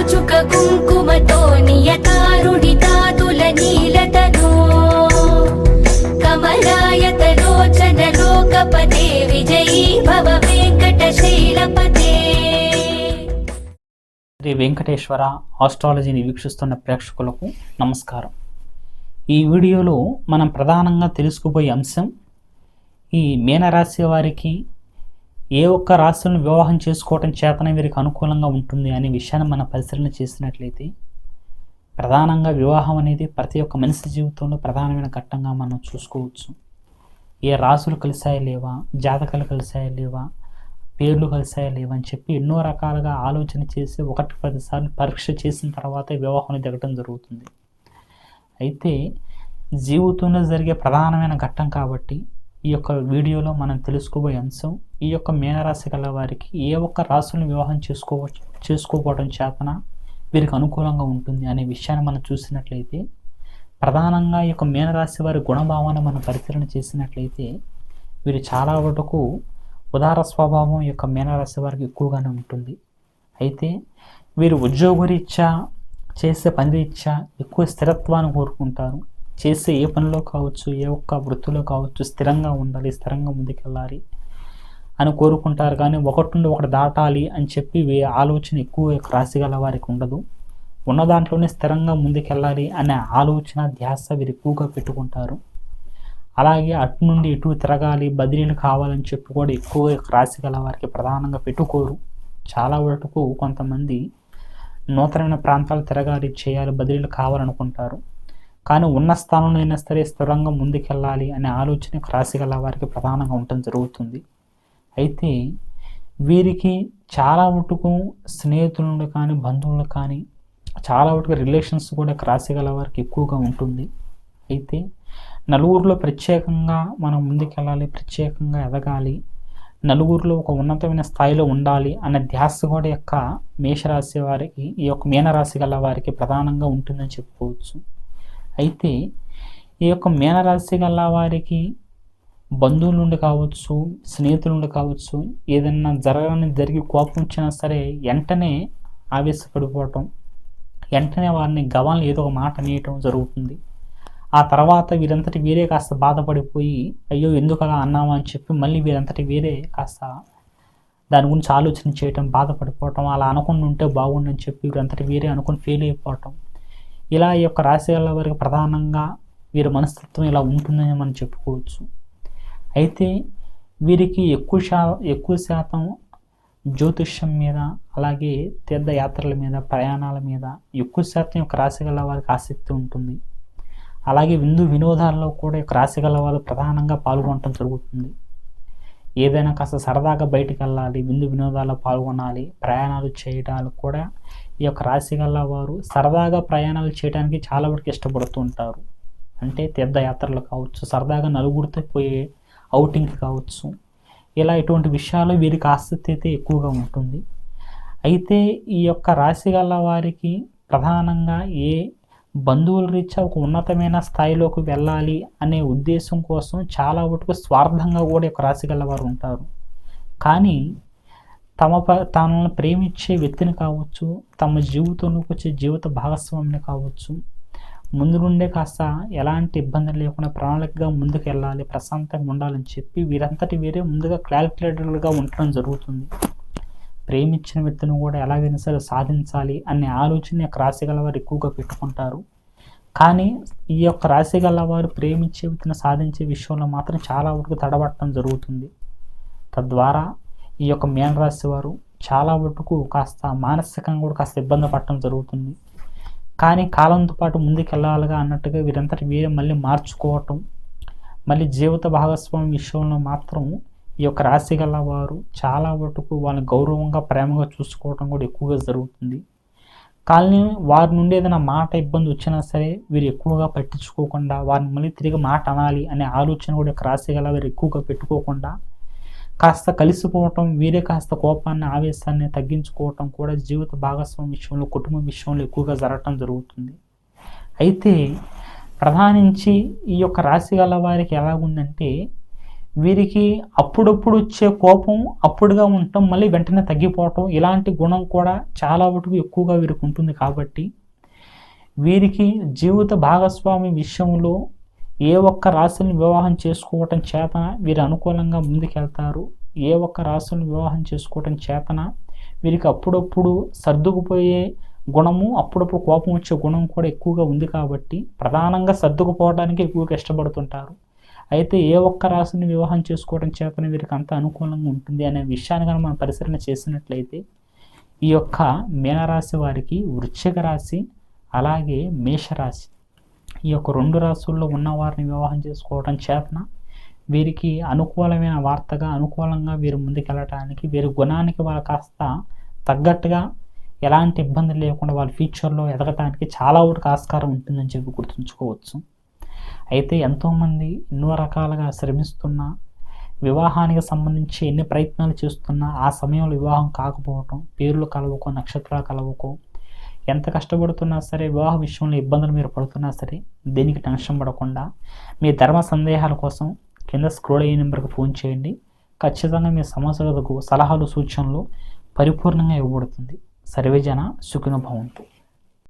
చుక కుంకుమతో నియతారుణితాతుల నీలతనో కమలాయతలోచన లోకపతే విజయీ భవ వెంకటశైలపతే. శ్రీ వెంకటేశ్వర ఆస్ట్రాలజీని వీక్షిస్తున్న ప్రేక్షకులకు నమస్కారం. ఈ వీడియోలో మనం ప్రధానంగా తెలుసుకోబోయే అంశం, ఈ మీనరాశి వారికి ఏ ఒక్క రాశులను వివాహం చేసుకోవటం చేతనే వీరికి అనుకూలంగా ఉంటుంది అనే విషయాన్ని మనం పరిశీలన చేసినట్లయితే, ప్రధానంగా వివాహం అనేది ప్రతి ఒక్క మనిషి జీవితంలో ప్రధానమైన ఘట్టంగా మనం చూసుకోవచ్చు. ఏ రాశులు కలిసాయా లేవా, జాతకాలు కలిసాయా లేవా, పేర్లు కలిసాయా లేవా అని చెప్పి ఎన్నో రకాలుగా ఆలోచన చేసి 1-10 సార్లు పరీక్ష చేసిన తర్వాతే వివాహం దిగటం జరుగుతుంది. అయితే జీవితంలో జరిగే ప్రధానమైన ఘట్టం కాబట్టి ఈ యొక్క వీడియోలో మనం తెలుసుకోబోయే అంశం, ఈ యొక్క మీనరాశి గల వారికి ఏ ఒక్క రాశులను వివాహం చేసుకోకపోవడం చేతన వీరికి అనుకూలంగా ఉంటుంది అనే విషయాన్ని మనం చూసినట్లయితే, ప్రధానంగా ఈ యొక్క మీనరాశి వారి గుణభావాన్ని మనం పరిశీలన చేసినట్లయితే, వీరు చాలా వరకు ఉదార స్వభావం ఈ యొక్క మీనరాశి వారికి ఎక్కువగానే ఉంటుంది. అయితే వీరు ఉద్యోగరీత్యా, చేసే పని రీత్యా ఎక్కువ స్థిరత్వాన్ని కోరుకుంటారు. చేసే ఏ పనిలో కావచ్చు, ఏ ఒక్క వృత్తిలో కావచ్చు, స్థిరంగా ఉండాలి, స్థిరంగా ముందుకెళ్ళాలి అని కోరుకుంటారు. కానీ ఒకటి నుండి ఒకటి దాటాలి అని చెప్పి ఆలోచన ఎక్కువ రాశి గల వారికి ఉండదు. ఉన్న దాంట్లోనే స్థిరంగా ముందుకెళ్ళాలి అనే ఆలోచన, ధ్యాస వీరు ఎక్కువగా పెట్టుకుంటారు. అలాగే అటు నుండి ఇటు తిరగాలి, బదిలీలు కావాలని చెప్పి కూడా ఎక్కువ రాశి గల వారికి ప్రధానంగా పెట్టుకోరు. చాలా వరకు కొంతమంది నూతనమైన ప్రాంతాలు తిరగాలి, చేయాలి, బదిలీలు కావాలనుకుంటారు. కానీ ఉన్న స్థానంలో అయినా సరే స్థిరంగా ముందుకెళ్ళాలి అనే ఆలోచన రాశి గల వారికి ప్రధానంగా ఉండటం జరుగుతుంది. అయితే వీరికి చాలా మటుకు స్నేహితులను కానీ, బంధువులు కానీ, చాలా మటుకు రిలేషన్స్ కూడా రాశి గల వారికి ఎక్కువగా ఉంటుంది. అయితే నలుగురిలో ప్రత్యేకంగా మనం ముందుకెళ్ళాలి, ప్రత్యేకంగా ఎదగాలి, నలుగురిలో ఒక ఉన్నతమైన స్థాయిలో ఉండాలి అనే ధ్యాస కూడా యొక్క మేషరాశి వారికి, ఈ యొక్క మీనరాశి గల వారికి ప్రధానంగా ఉంటుందని చెప్పుకోవచ్చు. అయితే ఈ యొక్క మీనరాశి గల వారికి బంధువుల నుండి కావచ్చు, స్నేహితుల నుండి కావచ్చు, ఏదైనా జరిగి కోపం వచ్చినా సరే వెంటనే ఆవేశపడిపోవటం, వెంటనే వారిని గవాలను ఏదో ఒక మాట అనేయటం జరుగుతుంది. ఆ తర్వాత వీరంతటి వీరే కాస్త బాధపడిపోయి, అయ్యో ఎందుకు అలా అన్నామా అని చెప్పి మళ్ళీ వీరంతటి వీరే కాస్త దాని గురించి ఆలోచన చేయటం, బాధపడిపోవటం, అలా అనుకుని ఉంటే బాగుండని చెప్పి వీరంతటి వీరే అనుకుని ఫెయిల్ అయిపోవటం, ఇలా ఈ యొక్క రాశి గల వారికి ప్రధానంగా వీరి మనస్తత్వం ఇలా ఉంటుందని మనం చెప్పుకోవచ్చు. అయితే వీరికి ఎక్కువ శాతం జ్యోతిష్యం మీద, అలాగే తీర్థయాత్రల మీద, ప్రయాణాల మీద ఎక్కువ శాతం యొక్క రాశి గల వారికి ఆసక్తి ఉంటుంది. అలాగే వినోదాల్లో కూడా యొక్క రాశి గల వారు ప్రధానంగా పాల్గొనడం జరుగుతుంది. ఏదైనా కాస్త సరదాగా బయటికి వెళ్ళాలి, వినోదాల్లో పాల్గొనాలి, ప్రయాణాలు చేయడానికి కూడా ఈ యొక్క రాశి గల వారు సరదాగా ప్రయాణాలు చేయడానికి చాలా వరకు ఇష్టపడుతూ ఉంటారు. అంటే తీర్థయాత్రలు కావచ్చు, సరదాగా నలుగురితో పోయే అవుటింగ్ కావచ్చు, ఇలా ఇటువంటి విషయాలు వీరికి ఆసక్తి అయితే ఎక్కువగా ఉంటుంది. అయితే ఈ యొక్క రాశి గల వారికి ప్రధానంగా ఏ బంధువుల రీత్యా ఒక ఉన్నతమైన స్థాయిలోకి వెళ్ళాలి అనే ఉద్దేశం కోసం చాలా వరకు స్వార్థంగా కూడా ఒక రాశి గల వారు ఉంటారు. కానీ తనను ప్రేమించే వ్యక్తిని కావచ్చు, తమ జీవితంలోకి వచ్చే జీవిత భాగస్వామిని కావచ్చు, ముందు నుండే కాస్త ఎలాంటి ఇబ్బందులు లేకుండా ప్రణాళికగా ముందుకు వెళ్ళాలి, ప్రశాంతంగా ఉండాలని చెప్పి వీరంతటి వీరే ముందుగా క్యాలిక్యులేటర్గా ఉండటం జరుగుతుంది. ప్రేమించిన వ్యక్తిని కూడా ఎలాగైనా సరే సాధించాలి అనే ఆలోచన రాశి గల వారు ఎక్కువగా పెట్టుకుంటారు. కానీ ఈ యొక్క రాశి గల వారు ప్రేమించే వ్యక్తిని సాధించే విషయంలో మాత్రం చాలా వరకు తడబడటం జరుగుతుంది. తద్వారా ఈ యొక్క మీనరాశి వారు చాలా వరకు కాస్త మానసికంగా కూడా కాస్త ఇబ్బంది పడటం జరుగుతుంది. కానీ కాలంతో పాటు ముందుకెళ్ళాలిగా అన్నట్టుగా వీరంతటి వీరే మళ్ళీ మార్చుకోవటం, మళ్ళీ జీవిత భాగస్వామి విషయంలో మాత్రం ఈ యొక్క రాశి గల వారు చాలా వరకు వాళ్ళని గౌరవంగా, ప్రేమగా చూసుకోవడం కూడా ఎక్కువగా జరుగుతుంది. కానీ వారి నుండి ఏదైనా మాట ఇబ్బంది వచ్చినా సరే వీరు ఎక్కువగా పట్టించుకోకుండా, వారిని మళ్ళీ తిరిగి మాట అనాలి అనే ఆలోచన కూడా రాశి గల వీరు ఎక్కువగా పెట్టుకోకుండా కాస్త కలిసిపోవటం, వీరే కాస్త కోపాన్ని, ఆవేశాన్ని తగ్గించుకోవటం కూడా జీవిత భాగస్వామి విషయంలో, కుటుంబ విషయంలో ఎక్కువగా జరగటం జరుగుతుంది. అయితే ప్రధానించి ఈ యొక్క రాశి గల వారికి ఎలాగుందంటే, వీరికి అప్పుడప్పుడు వచ్చే కోపం అప్పుడుగా ఉండటం, మళ్ళీ వెంటనే తగ్గిపోవటం, ఇలాంటి గుణం కూడా చాలా వరకు ఎక్కువగా వీరికి ఉంటుంది. కాబట్టి వీరికి జీవిత భాగస్వామి విషయంలో ఏ ఒక్క రాశిని వివాహం చేసుకోవటం చేతన వీరు అనుకూలంగా ముందుకెళ్తారు. ఏ ఒక్క రాశిని వివాహం చేసుకోవటం చేతన వీరికి అప్పుడప్పుడు సర్దుకుపోయే గుణము, అప్పుడప్పుడు కోపం వచ్చే గుణం కూడా ఎక్కువగా ఉంది. కాబట్టి ప్రధానంగా సర్దుకుపోవడానికి ఎక్కువగా ఇష్టపడుతుంటారు. అయితే ఏ ఒక్క రాశిని వివాహం చేసుకోవడం చేతన వీరికి అంత అనుకూలంగా ఉంటుంది అనే విషయాన్ని కనుక మనం పరిశీలన చేసినట్లయితే, ఈ యొక్క మీనరాశి వారికి వృశ్చిక రాశి అలాగే మేషరాశి, ఈ యొక్క 2 రాశుల్లో ఉన్న వారిని వివాహం చేసుకోవడం చేతన వీరికి అనుకూలమైన వార్తగా, అనుకూలంగా వీరు ముందుకెళ్ళటానికి, వీరి గుణానికి వాళ్ళు కాస్త తగ్గట్టుగా ఎలాంటి ఇబ్బంది లేకుండా వాళ్ళ ఫ్యూచర్లో ఎదగటానికి చాలా వరకు ఆస్కారం ఉంటుందని చెప్పి గుర్తుంచుకోవచ్చు. అయితే ఎంతోమంది ఎన్నో రకాలుగా శ్రమిస్తున్నా, వివాహానికి సంబంధించి ఎన్ని ప్రయత్నాలు చేస్తున్నా ఆ సమయంలో వివాహం కాకపోవటం, పేర్లు కలవకో, నక్షత్రాలు కలవకో, ఎంత కష్టపడుతున్నా సరే, వివాహ విషయంలో ఇబ్బందులు మీరు పడుతున్నా సరే దీనికి టెన్షన్ పడకుండా మీ ధర్మ సందేహాల కోసం కింద స్క్రోల్ అయ్యే నెంబర్కి ఫోన్ చేయండి. ఖచ్చితంగా మీ సమస్యలకు సలహాలు, సూచనలు పరిపూర్ణంగా ఇవ్వబడుతుంది. సర్వేజన సుఖినో భవంతు.